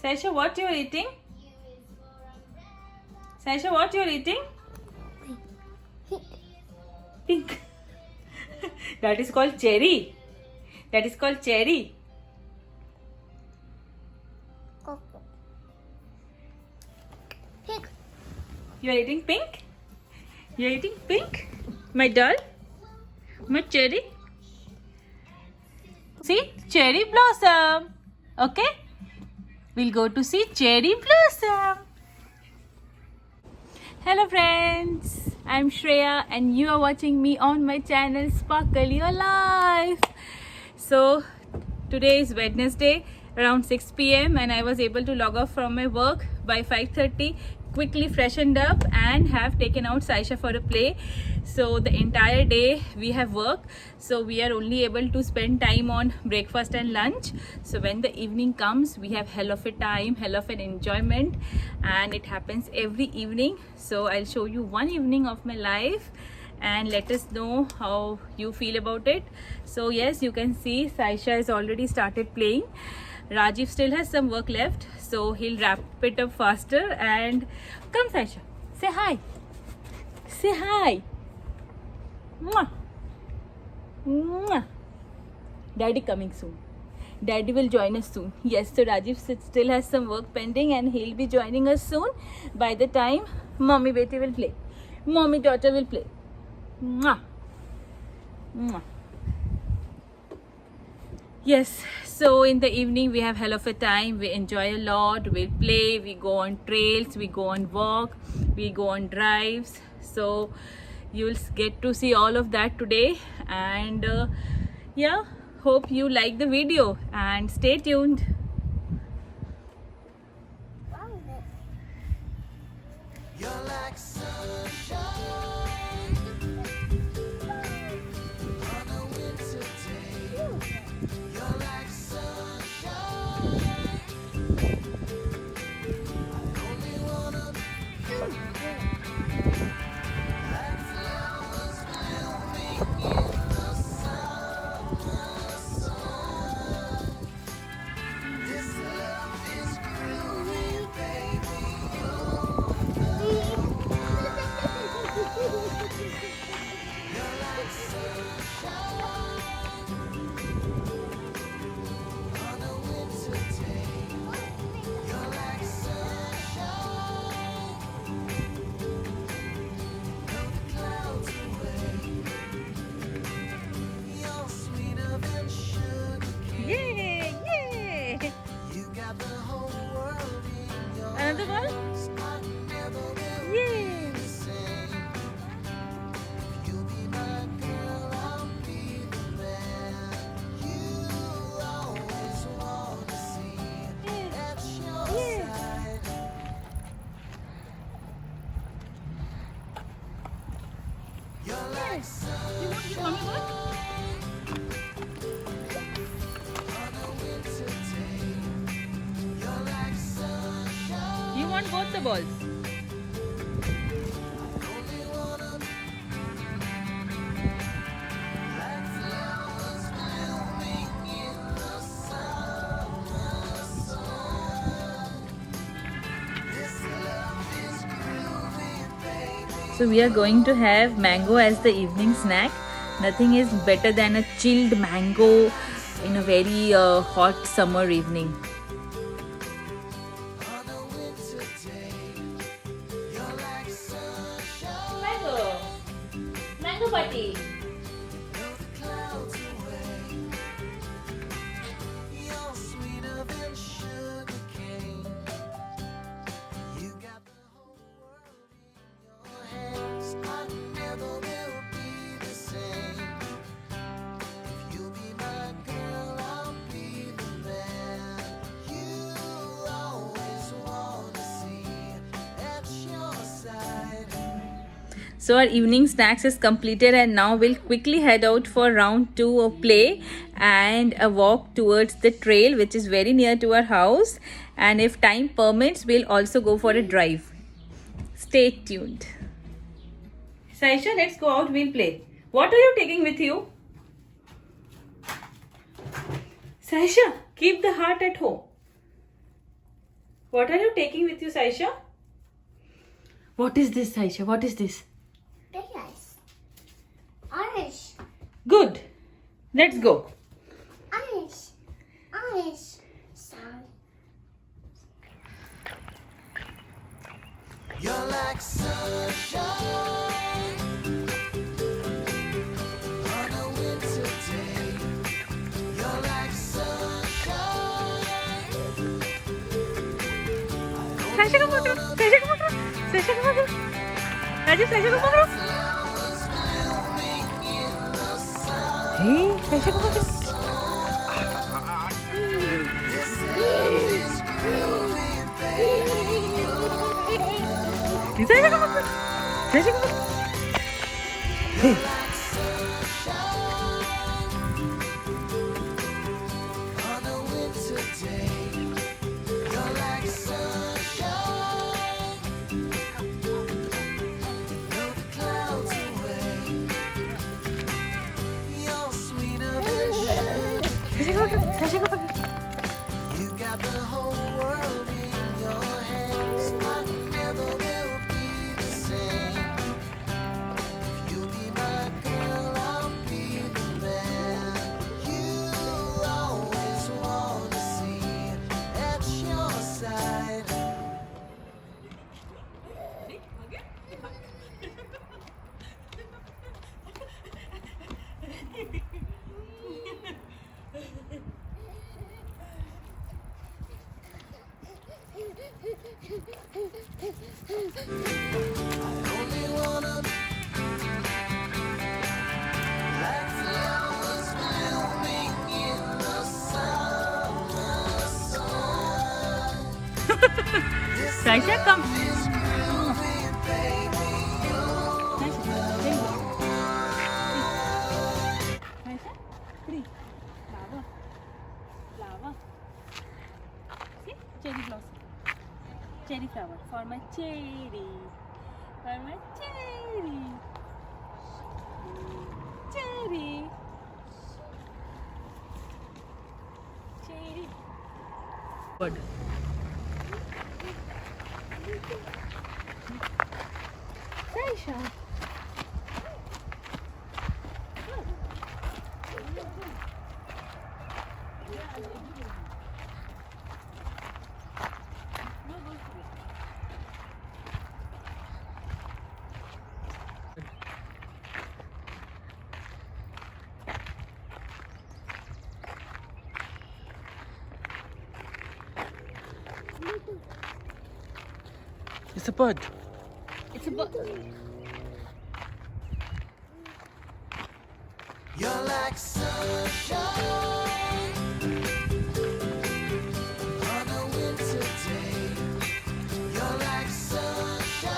Saisha, what you're eating? Saisha, what you're eating? Pink. That is called cherry. That is called cherry. Pink. You are eating pink? You are eating pink? My doll? My cherry? See? Cherry blossom. Okay? We'll go to see cherry blossom. Hello friends. I'm Shreya and you are watching me on my channel Sparkle Your Life. So today is Wednesday around 6 p.m. and I was able to log off from my work by 5:30, quickly freshened up and have taken out Saisha for a play. So the entire day we have work, so we are only able to spend time on breakfast and lunch. So when the evening comes, we have hell of a time, hell of an enjoyment, and it happens every evening. So I'll show you one evening of my life and let us know how you feel about it. So yes, you can see Saisha has already started playing. Rajiv still has some work left, so he'll wrap it up faster. And come Saisha, say hi. Say hi. Mwah. Mwah. Daddy coming soon. Daddy will join us soon. Yes, so Rajiv still has some work pending and he'll be joining us soon. By the time mommy beti will play, mommy daughter will play. Mwah. Mwah. Yes, so in the evening we have hell of a time. We enjoy a lot. We'll play, we go on trails, we go on walk, we go on drives. So you'll get to see all of that today. And yeah, hope you like the video and stay tuned. You're like sunshine on a winter day. You're like sunshine. I only wanna be like flowers blooming in the summer sun. This love is groovy, baby. You're like sunshine on a winter day. You're like sunshine. Blow the clouds away. You're sweeter than sugar cane. Yay! Yay! You got the whole world in your Another one? hands. I never will Yay! be the same. You'll be my girl, I'll be the man. You always want to see at your Yeah. side. You're like sunshine on a winter day. You're like sunshine. You want both the balls? Only wanna be like flowers blooming in the summer sun. This love is groovy, baby. So we are going to have mango as the evening snack. Nothing is better than a chilled mango in a very hot summer evening. On a winter day, you're like sunshine. Mango! Mango party! Blow the clouds away. You're sweeter than sugar cane. You got the whole world in your hands. I never will be the same. If you'll be my girl, I'll be the man. You always want to see at your side. So our evening snacks is completed and now we'll quickly head out for round 2 of play and a walk towards the trail which is very near to our house, and if time permits we'll also go for a drive. Stay tuned. Saisha, let's go out, we'll play. What are you taking with you? Saisha, keep the heart at home. What are you taking with you, Saisha? What is this, Saisha? What is this? Yes. Orange. Good. Let's go. Orange. Orange. Sorry. You're like sunshine on a winter day. You're like sunshine. Saisha को पकड़ो. Saisha को पकड़ो. Saisha को पकड़ो. Raju Saisha को पकड़ो. Hey, Saisha को पकड़ो. Saisha को पकड़ो. Saisha को पकड़ो. On a winter day, you're like sunshine. Blow the clouds away. You're sweeter than sugar. Saisha को पकड़ो. Saisha को पकड़ो. You got the whole world in your hands. I never will be the same. You'll be my girl, I'll be the man. You always want to see at your side. Only wanna like flowers blooming in the summer sun. Saisha, come. This groovy baby, Saisha, there you go. Saisha, three. Flower. Flower. See? Cherry blossom. Cherry flower. For my cherry. For my cherry. Cherry. Cherry. Good. Saisha. It's a bird. It's a book. you're like sunshine on a winter day. You're like sunshine.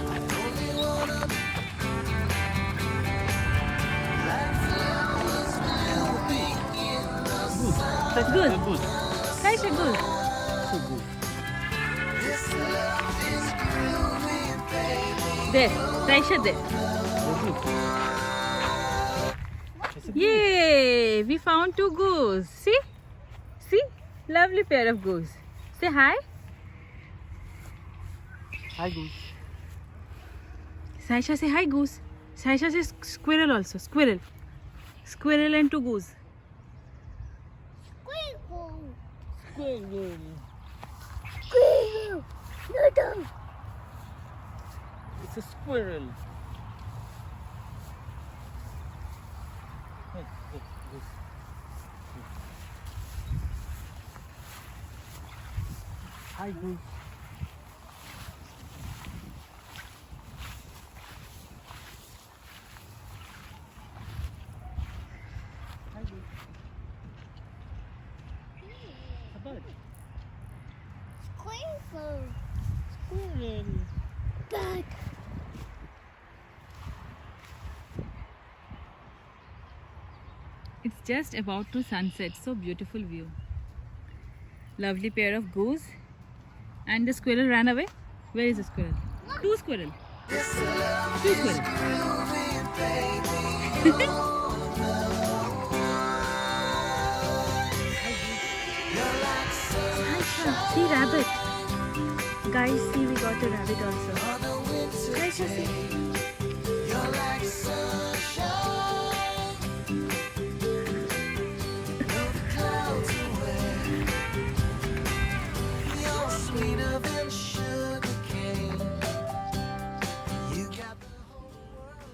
I only wanna like flowers blooming in the sun. That's good. Good. Saisha, good. So good. This love is groovy, baby. There. Saisha, there. Good. It's a Yay! We found two goose. See? See? Lovely pair of goose. Say hi. Hi, goose. Saisha, say hi, goose. Saisha says squirrel also. Squirrel. Squirrel and two goose. Squirrel. Squirrel. Squirrel. Noodle. It's a squirrel. Hey, goose. Hi, goose. Hi, goose. A bird. Squirrel. Squirrel. Bird. It's just about to sunset. So beautiful view. Lovely pair of goose. And the squirrel ran away. Where is the squirrel? Two squirrel. Two squirrel. You're See rabbit. Guys, see we got a rabbit also. Saisha, see. You're like sunshine. Blow the clouds away. You're sweeter than sugar cane. You got the whole world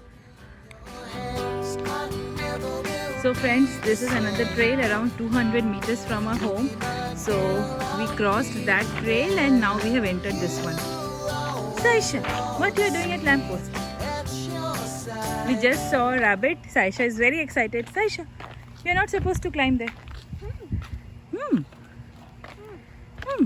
in your hands. I never will. So friends, this is another trail around 200 meters from our home. So we crossed that trail and now we have entered this one. Saisha, what you are doing at lamppost? We just saw a rabbit. Saisha is very excited. Saisha, you are not supposed to climb there. Hmm. Hmm.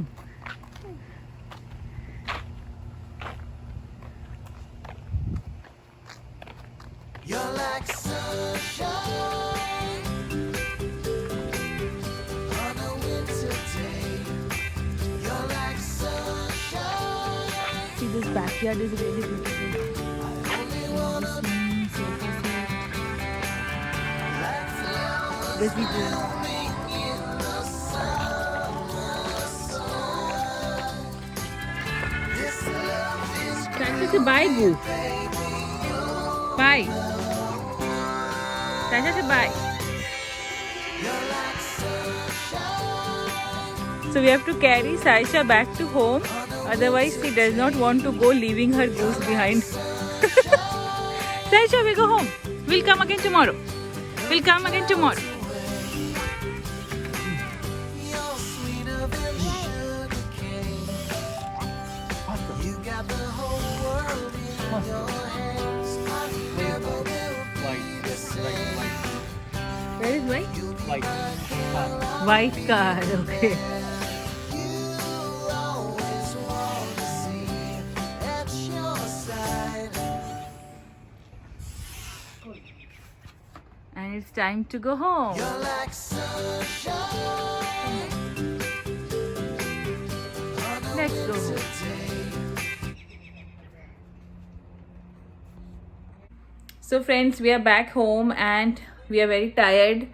You're like sunshine on a winter day. You're like sunshine. See, this backyard is really beautiful. Only wanna be like flowers This is blooming in the summer sun. This love is Saisha, say bye, Goo. Bye. Saisha, say bye. you're like sunshine. So we have to carry Saisha back to home. Otherwise, she does not want to go, leaving her goose behind. Saisha, we go home. We'll come again tomorrow. We'll come again tomorrow. You're sweeter than sugar cane. You got the whole world in your hands. I never will be the same. Where is white? Like, White car, okay. You always want to see at your side. And it's time to go home. You're like sunshine on a Let's go winter home. day. So friends, we are back home and we are very tired.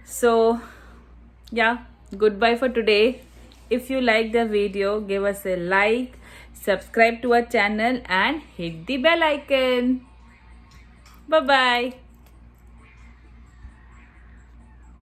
So yeah, goodbye for today. If you like the video, give us a like, subscribe to our channel and hit the bell icon. Bye bye.